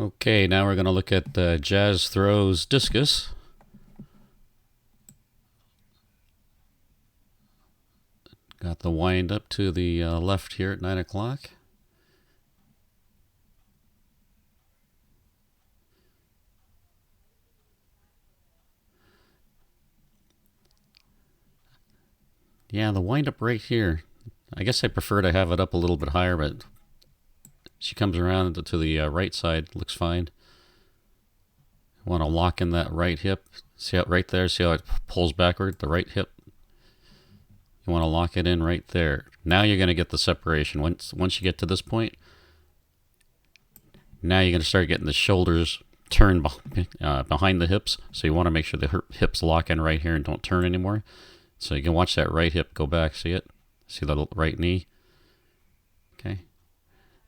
Okay, now we're going to look at Jaz Throws Discus. Got the wind up to the left here at 9 o'clock. Yeah, the wind up right here. I guess I prefer to have it up a little bit higher, but she comes around to the right side. Looks fine. Want to lock in that right hip. See how right there? See how it pulls backward? The right hip. You want to lock it in right there. Now you're going to get the separation. Once you get to this point, now you're going to start getting the shoulders turn behind the hips. So you want to make sure the hips lock in right here and don't turn anymore. So you can watch that right hip go back. See it? See the right knee? Okay.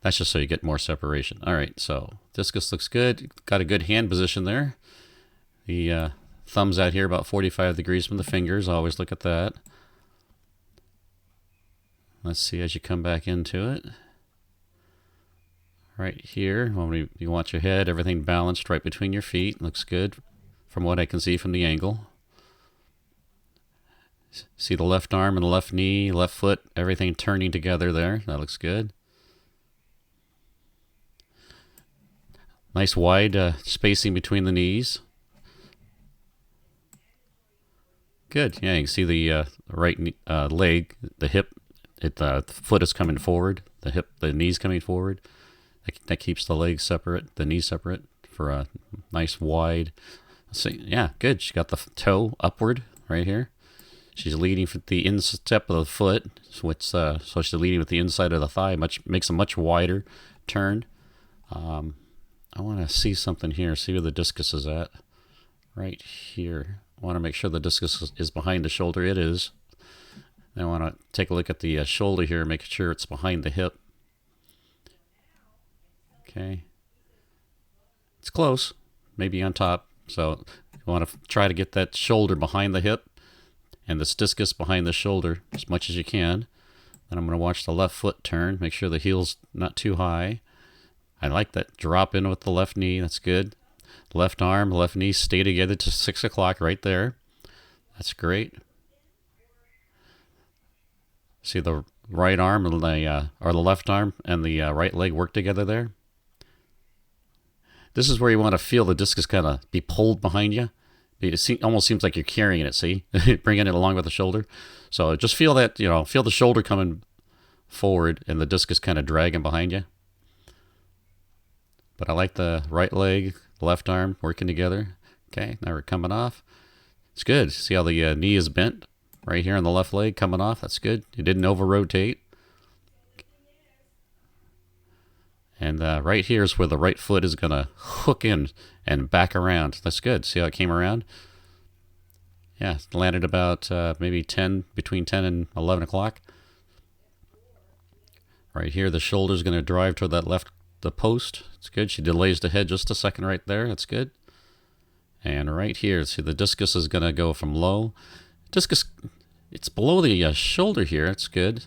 That's just so you get more separation. All right, so discus looks good. Got a good hand position there. The thumb's out here about 45 degrees from the fingers. Always look at that. Let's see as you come back into it. Right here, when you watch your head, everything balanced right between your feet. Looks good from what I can see from the angle. See the left arm and the left knee, left foot, everything turning together there. That looks good. Nice wide spacing between the knees. Good. Yeah, you can see the right leg, the hip, the foot is coming forward. The hip, the knees coming forward. That keeps the legs separate, the knees separate for a nice wide. See, yeah, good. She got the toe upward right here. She's leading with the instep of the foot, so she's leading with the inside of the thigh. Makes a much wider turn. I want to see something here. See where the discus is at. Right here. I want to make sure the discus is behind the shoulder. It is. I want to take a look at the shoulder here, make sure it's behind the hip. Okay. It's close. Maybe on top. So you want to try to get that shoulder behind the hip and this discus behind the shoulder as much as you can. Then I'm going to watch the left foot turn. Make sure the heel's not too high. I like that drop in with the left knee. That's good. Left arm, left knee stay together to 6 o'clock right there. That's great. See the right arm and or the left arm and the right leg work together there. This is where you want to feel the discus kind of be pulled behind you. It almost seems like you're carrying it, see? Bringing it along with the shoulder. So just feel that, feel the shoulder coming forward and the discus kind of dragging behind you. But I like the right leg, left arm working together. Okay, now we're coming off. It's good. See how the knee is bent right here on the left leg coming off? That's good. You didn't over-rotate. And right here is where the right foot is going to hook in and back around. That's good. See how it came around? Yeah, it landed about maybe between 10 and 11 o'clock. Right here, the shoulder's going to drive toward the post. It's good. She delays the head just a second right there. That's good. And right here, see the discus is going to go from low. Discus, it's below the shoulder here. That's good.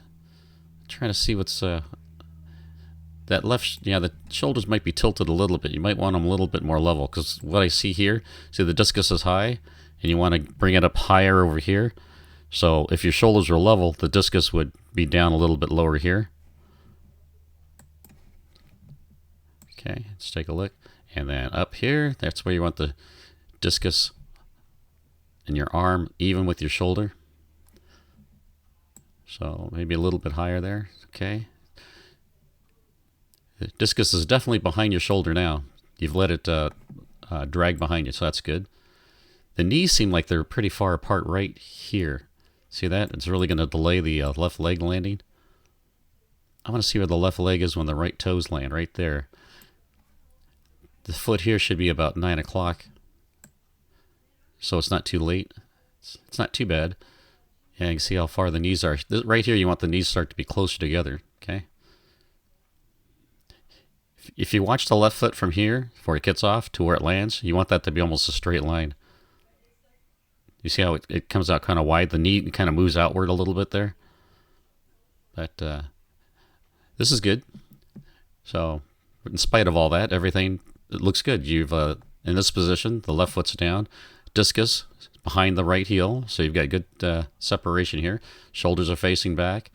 I'm trying to see what's... that left, the shoulders might be tilted a little bit. You might want them a little bit more level because what I see here, see the discus is high and you want to bring it up higher over here. So if your shoulders were level, the discus would be down a little bit lower here. Okay, let's take a look. And then up here, that's where you want the discus in your arm even with your shoulder. So maybe a little bit higher there. Okay. The discus is definitely behind your shoulder now. You've let it drag behind you, so that's good. The knees seem like they're pretty far apart right here. See that? It's really going to delay the left leg landing. I want to see where the left leg is when the right toes land, right there. The foot here should be about 9 o'clock, so it's not too late. It's not too bad. Yeah, you can see how far the knees are. Right here, you want the knees start to be closer together, okay? If you watch the left foot from here, before it gets off to where it lands, you want that to be almost a straight line. You see how it comes out kind of wide? The knee kind of moves outward a little bit there. But this is good. So in spite of all that, everything it looks good. You've in this position, the left foot's down, discus behind the right heel, so you've got good separation here. Shoulders are facing back,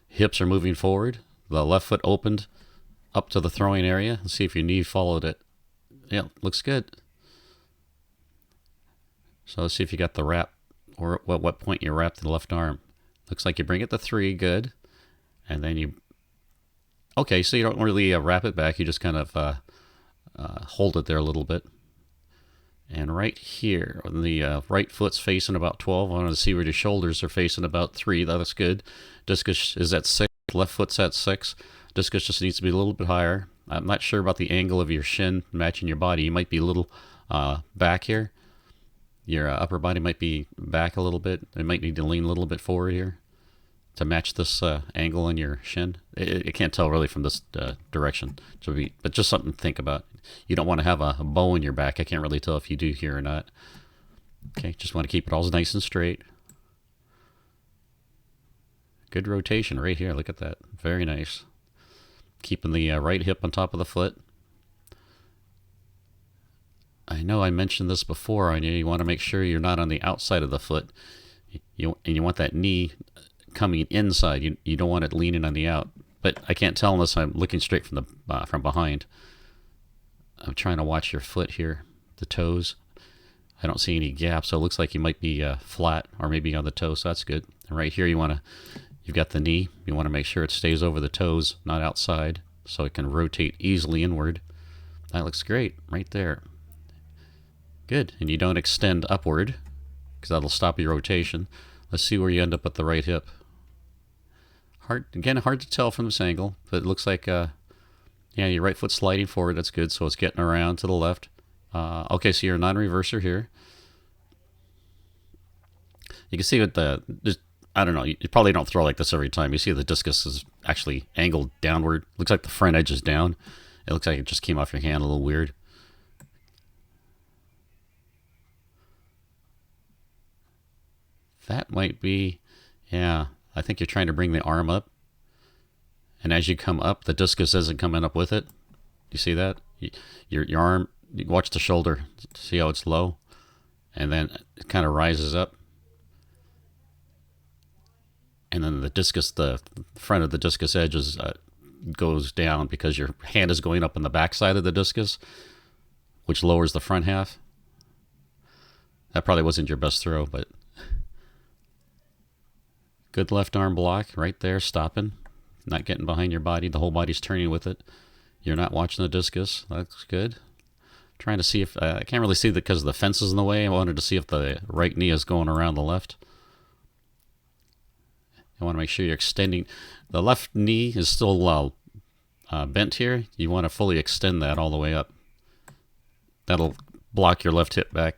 hips are moving forward. The left foot opened up to the throwing area. Let's see if your knee followed it. Yeah, looks good. So let's see if you got the wrap, or at what point you wrap the left arm. Looks like you bring it to 3, good. And then you, okay, so you don't really wrap it back. You just kind of hold it there a little bit. And right here, when the right foot's facing about 12, I want to see where your shoulders are facing about 3. That's good. Discus is at 6. Left foot's at 6. Discus just needs to be a little bit higher. I'm not sure about the angle of your shin matching your body. You might be a little back here. Your upper body might be back a little bit. It might need to lean a little bit forward here to match this angle in your shin. It can't tell really from this direction, but just something to think about. You don't want to have a bow in your back. I can't really tell if you do here or not. Okay, just want to keep it all nice and straight. Good rotation right here. Look at that. Very nice. Keeping the right hip on top of the foot. I know I mentioned this before. I know you want to make sure you're not on the outside of the foot. And you want that knee coming inside. You don't want it leaning on the out. But I can't tell unless I'm looking straight from behind. I'm trying to watch your foot here, the toes. I don't see any gaps, so it looks like you might be flat or maybe on the toes. So that's good. And right here, you've got the knee. You want to make sure it stays over the toes, not outside, so it can rotate easily inward. That looks great right there. Good. And you don't extend upward because that'll stop your rotation. Let's see where you end up with the right hip. Hard to tell from this angle, but it looks like yeah, your right foot's sliding forward. That's good. So it's getting around to the left. Okay, so you're a non-reverser here. You can see with I don't know, you probably don't throw like this every time. You see the discus is actually angled downward. Looks like the front edge is down. It looks like it just came off your hand a little weird. That might be, yeah, I think you're trying to bring the arm up. And as you come up, the discus isn't coming up with it. You see that? Your arm, you watch the shoulder. See how it's low? And then it kind of rises up. And then the discus, the front of the discus edge goes down because your hand is going up on the back side of the discus, which lowers the front half. That probably wasn't your best throw, but good left arm block right there, stopping, not getting behind your body. The whole body's turning with it. You're not watching the discus. That's good. Trying to see if I can't really see that because the fence is in the way. I wanted to see if the right knee is going around the left. I want to make sure you're extending. The left knee is still bent here. You want to fully extend that all the way up. That'll block your left hip back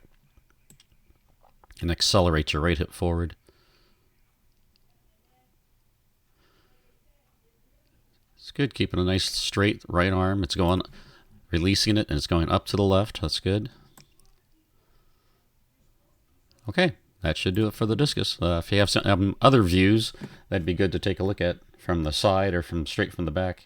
and accelerate your right hip forward. It's good. Keeping a nice straight right arm. It's going, releasing it, and it's going up to the left. That's good. Okay. That should do it for the discus. If you have some other views, that'd be good to take a look at from the side or from straight from the back.